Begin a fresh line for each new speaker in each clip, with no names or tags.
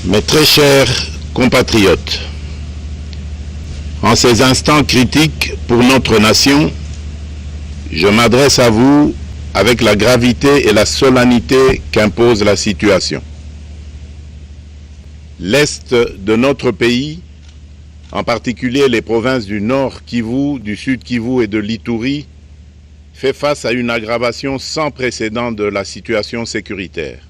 Mes très chers compatriotes, en ces instants critiques pour notre nation, je m'adresse à vous avec la gravité et la solennité qu'impose la situation. L'Est de notre pays, en particulier les provinces du Nord Kivu, du Sud Kivu et de l'Ituri, fait face à une aggravation sans précédent de la situation sécuritaire.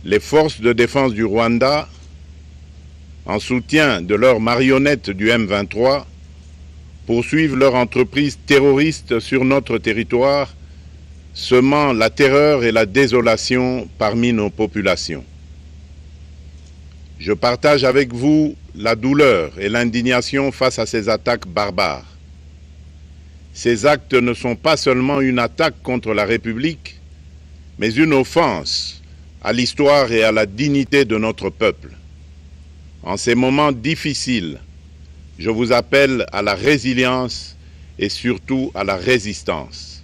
Les forces de défense du Rwanda, en soutien de leurs marionnettes du M23, poursuivent leur entreprise terroriste sur notre territoire, semant la terreur et la désolation parmi nos populations. Je partage avec vous la douleur et l'indignation face à ces attaques barbares. Ces actes ne sont pas seulement une attaque contre la République, mais une offense à l'histoire et à la dignité de notre peuple. En ces moments difficiles, je vous appelle à la résilience et surtout à la résistance.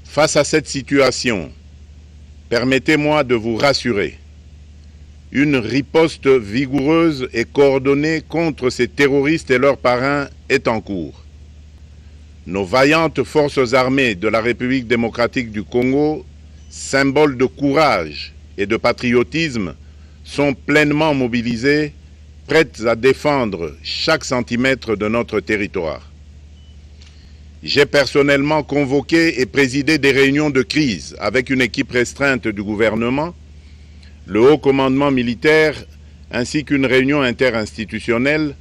Face à cette situation, permettez-moi de vous rassurer. Une riposte vigoureuse et coordonnée contre ces terroristes et leurs parrains est en cours. Nos vaillantes forces armées de la République démocratique du Congo, symboles de courage et de patriotisme, sont pleinement mobilisées, prêtes à défendre chaque centimètre de notre territoire. J'ai personnellement convoqué et présidé des réunions de crise avec une équipe restreinte du gouvernement, le haut commandement militaire ainsi qu'une réunion interinstitutionnelle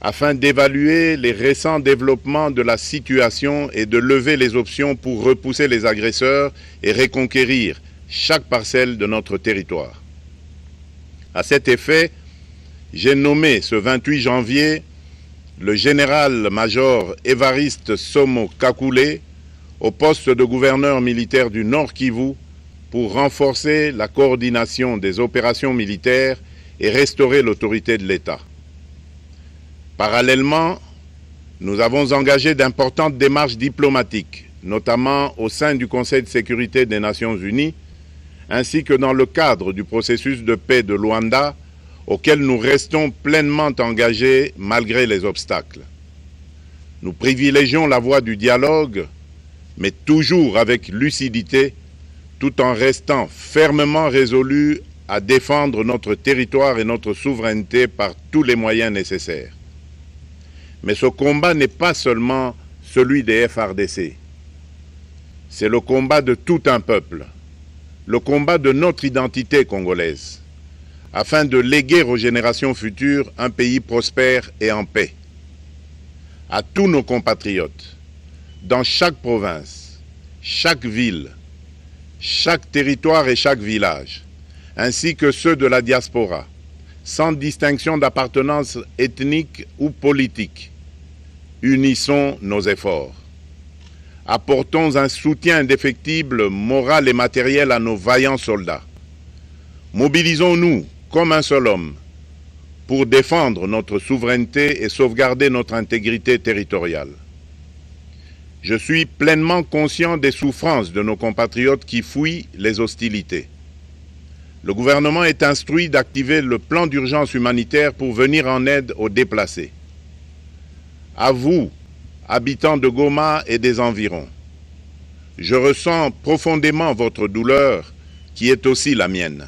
afin d'évaluer les récents développements de la situation et de lever les options pour repousser les agresseurs et reconquérir chaque parcelle de notre territoire. À cet effet, j'ai nommé ce 28 janvier le général-major Évariste Somo Kakule au poste de gouverneur militaire du Nord Kivu pour renforcer la coordination des opérations militaires et restaurer l'autorité de l'État. Parallèlement, nous avons engagé d'importantes démarches diplomatiques, notamment au sein du Conseil de sécurité des Nations Unies, ainsi que dans le cadre du processus de paix de Luanda, auquel nous restons pleinement engagés malgré les obstacles. Nous privilégions la voie du dialogue, mais toujours avec lucidité, tout en restant fermement résolus à défendre notre territoire et notre souveraineté par tous les moyens nécessaires. Mais ce combat n'est pas seulement celui des FARDC. C'est le combat de tout un peuple, le combat de notre identité congolaise, afin de léguer aux générations futures un pays prospère et en paix. À tous nos compatriotes, dans chaque province, chaque ville, chaque territoire et chaque village, ainsi que ceux de la diaspora, sans distinction d'appartenance ethnique ou politique, unissons nos efforts. Apportons un soutien indéfectible, moral et matériel à nos vaillants soldats. Mobilisons-nous comme un seul homme pour défendre notre souveraineté et sauvegarder notre intégrité territoriale. Je suis pleinement conscient des souffrances de nos compatriotes qui fuient les hostilités. Le gouvernement est instruit d'activer le plan d'urgence humanitaire pour venir en aide aux déplacés. À vous, habitants de Goma et des environs, je ressens profondément votre douleur qui est aussi la mienne.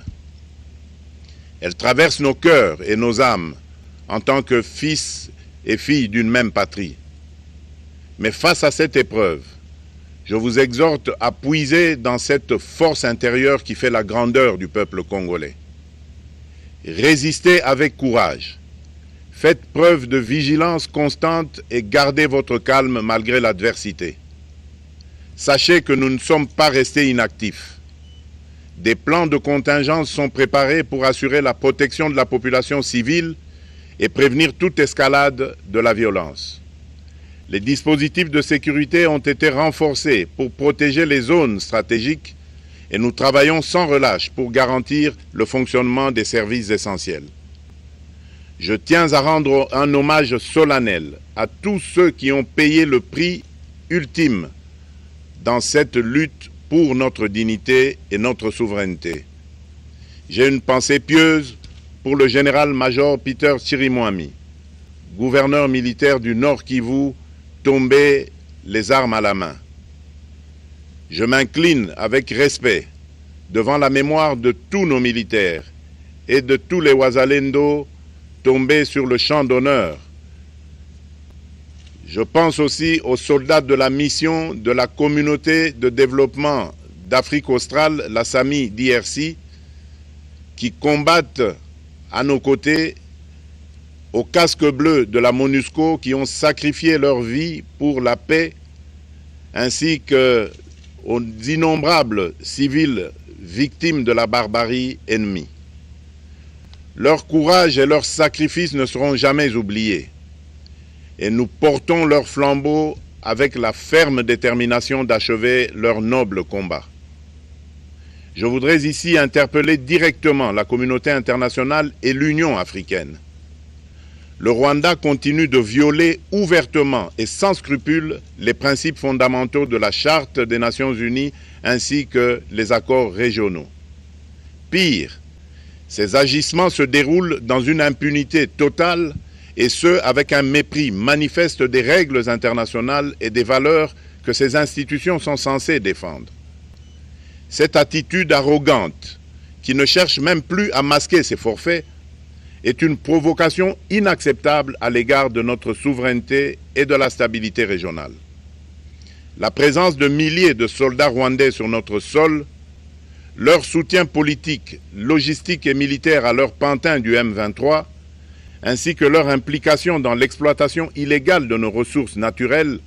Elle traverse nos cœurs et nos âmes en tant que fils et filles d'une même patrie. Mais face à cette épreuve, je vous exhorte à puiser dans cette force intérieure qui fait la grandeur du peuple congolais. Résistez avec courage. Faites preuve de vigilance constante et gardez votre calme malgré l'adversité. Sachez que nous ne sommes pas restés inactifs. Des plans de contingence sont préparés pour assurer la protection de la population civile et prévenir toute escalade de la violence. Les dispositifs de sécurité ont été renforcés pour protéger les zones stratégiques et nous travaillons sans relâche pour garantir le fonctionnement des services essentiels. Je tiens à rendre un hommage solennel à tous ceux qui ont payé le prix ultime dans cette lutte pour notre dignité et notre souveraineté. J'ai une pensée pieuse pour le général-major Peter Chirimwami, gouverneur militaire du Nord Kivu, tombé les armes à la main. Je m'incline avec respect devant la mémoire de tous nos militaires et de tous les Wazalendo tombés sur le champ d'honneur. Je pense aussi aux soldats de la mission de la communauté de développement d'Afrique australe, la SAMI DRC, qui combattent à nos côtés, aux casques bleus de la MONUSCO, qui ont sacrifié leur vie pour la paix, ainsi qu'aux innombrables civils victimes de la barbarie ennemie. Leur courage et leur sacrifice ne seront jamais oubliés, et nous portons leur flambeau avec la ferme détermination d'achever leur noble combat. Je voudrais ici interpeller directement la communauté internationale et l'Union africaine. Le Rwanda continue de violer ouvertement et sans scrupule les principes fondamentaux de la Charte des Nations Unies ainsi que les accords régionaux. Pire, ces agissements se déroulent dans une impunité totale et ce, avec un mépris manifeste des règles internationales et des valeurs que ces institutions sont censées défendre. Cette attitude arrogante, qui ne cherche même plus à masquer ses forfaits, est une provocation inacceptable à l'égard de notre souveraineté et de la stabilité régionale. La présence de milliers de soldats rwandais sur notre sol, leur soutien politique, logistique et militaire à leur pantin du M23, ainsi que leur implication dans l'exploitation illégale de nos ressources naturelles,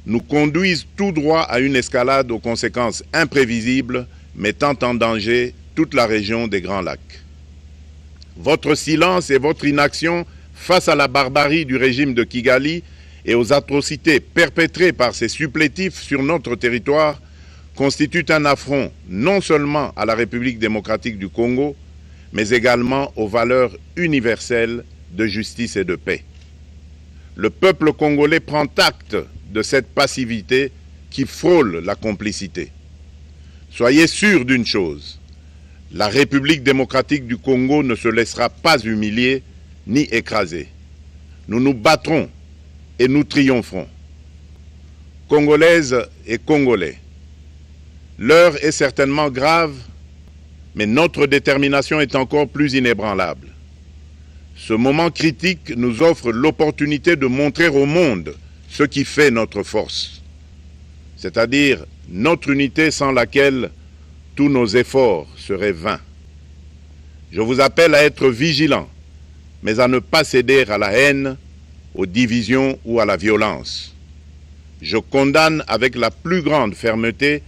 nous conduisent tout droit à une escalade aux conséquences imprévisibles, mettant en danger toute la région des Grands Lacs. Votre silence et votre inaction face à la barbarie du régime de Kigali et aux atrocités perpétrées par ces supplétifs sur notre territoire constituent un affront non seulement à la République démocratique du Congo, mais également aux valeurs universelles de justice et de paix. Le peuple congolais prend acte de cette passivité qui frôle la complicité. Soyez sûrs d'une chose, la République démocratique du Congo ne se laissera pas humilier ni écraser. Nous nous battrons et nous triompherons. Congolaises et Congolais, l'heure est certainement grave, mais notre détermination est encore plus inébranlable. Ce moment critique nous offre l'opportunité de montrer au monde ce qui fait notre force, c'est-à-dire notre unité sans laquelle tous nos efforts seraient vains. Je vous appelle à être vigilants, mais à ne pas céder à la haine, aux divisions ou à la violence. Je condamne avec la plus grande fermeté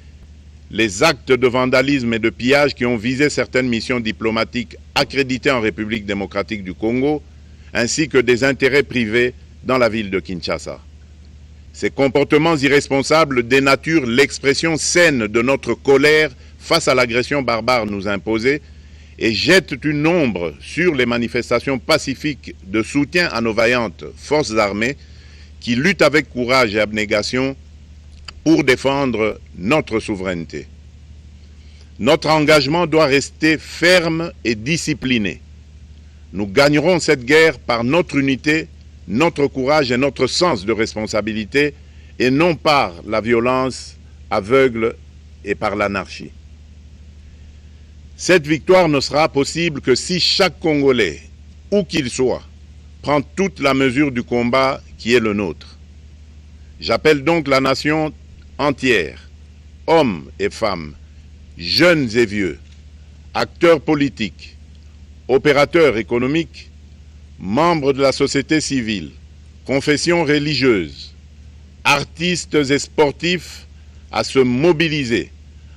les actes de vandalisme et de pillage qui ont visé certaines missions diplomatiques accréditées en République démocratique du Congo, ainsi que des intérêts privés dans la ville de Kinshasa. Ces comportements irresponsables dénaturent l'expression saine de notre colère face à l'agression barbare nous imposée et jettent une ombre sur les manifestations pacifiques de soutien à nos vaillantes forces armées qui luttent avec courage et abnégation pour défendre notre souveraineté. Notre engagement doit rester ferme et discipliné. Nous gagnerons cette guerre par notre unité, notre courage et notre sens de responsabilité, et non par la violence aveugle et par l'anarchie. Cette victoire ne sera possible que si chaque Congolais, où qu'il soit, prend toute la mesure du combat qui est le nôtre. J'appelle donc la nation entière, hommes et femmes, jeunes et vieux, acteurs politiques, opérateurs économiques, membres de la société civile, confessions religieuses, artistes et sportifs à se mobiliser,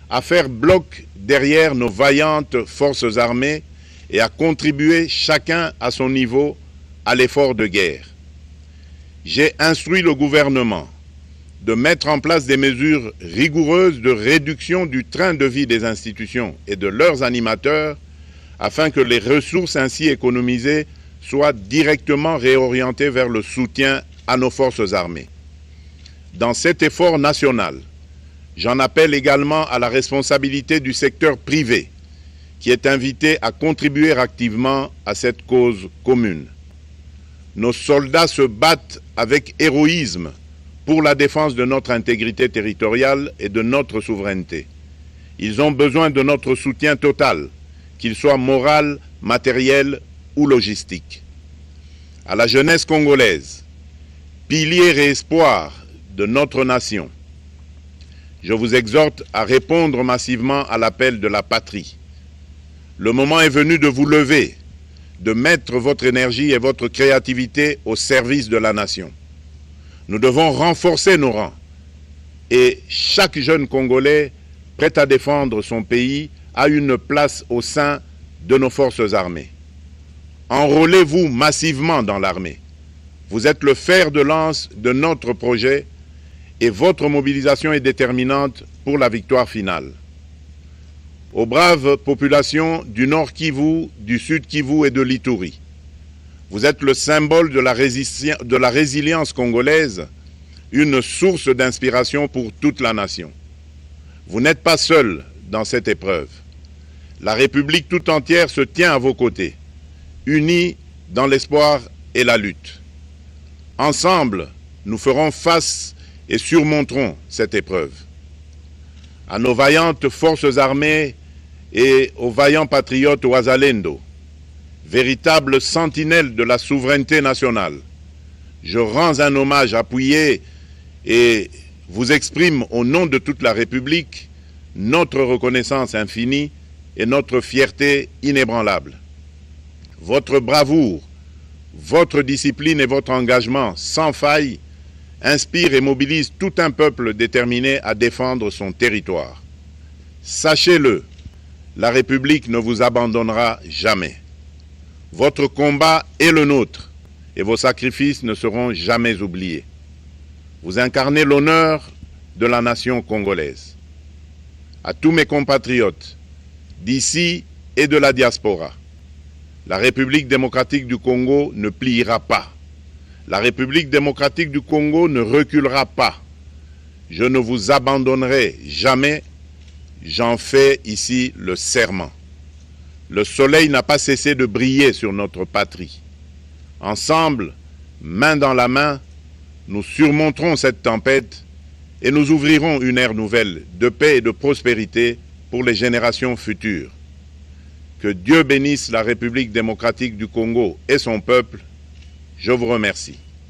à faire bloc derrière nos vaillantes forces armées et à contribuer chacun à son niveau à l'effort de guerre. J'ai instruit le gouvernement de mettre en place des mesures rigoureuses de réduction du train de vie des institutions et de leurs animateurs afin que les ressources ainsi économisées soient directement réorientées vers le soutien à nos forces armées. Dans cet effort national, j'en appelle également à la responsabilité du secteur privé qui est invité à contribuer activement à cette cause commune. Nos soldats se battent avec héroïsme pour la défense de notre intégrité territoriale et de notre souveraineté. Ils ont besoin de notre soutien total, qu'il soit moral, matériel ou logistique. À la jeunesse congolaise, pilier et espoir de notre nation, je vous exhorte à répondre massivement à l'appel de la patrie. Le moment est venu de vous lever, de mettre votre énergie et votre créativité au service de la nation. Nous devons renforcer nos rangs et chaque jeune Congolais prêt à défendre son pays a une place au sein de nos forces armées. Enrôlez-vous massivement dans l'armée. Vous êtes le fer de lance de notre projet et votre mobilisation est déterminante pour la victoire finale. Aux braves populations du Nord Kivu, du Sud Kivu et de l'Ituri, vous êtes le symbole de la résilience congolaise, une source d'inspiration pour toute la nation. Vous n'êtes pas seuls dans cette épreuve. La République tout entière se tient à vos côtés, unis dans l'espoir et la lutte. Ensemble, nous ferons face et surmonterons cette épreuve. À nos vaillantes forces armées et aux vaillants patriotes Wazalendo, véritables sentinelles de la souveraineté nationale, je rends un hommage appuyé et vous exprime au nom de toute la République notre reconnaissance infinie et notre fierté inébranlable. Votre bravoure, votre discipline et votre engagement sans faille inspirent et mobilisent tout un peuple déterminé à défendre son territoire. Sachez-le, la République ne vous abandonnera jamais. Votre combat est le nôtre et vos sacrifices ne seront jamais oubliés. Vous incarnez l'honneur de la nation congolaise. À tous mes compatriotes, d'ici et de la diaspora, la République démocratique du Congo ne pliera pas. La République démocratique du Congo ne reculera pas. Je ne vous abandonnerai jamais. J'en fais ici le serment. Le soleil n'a pas cessé de briller sur notre patrie. Ensemble, main dans la main, nous surmonterons cette tempête et nous ouvrirons une ère nouvelle de paix et de prospérité pour les générations futures. Que Dieu bénisse la République démocratique du Congo et son peuple. Je vous remercie.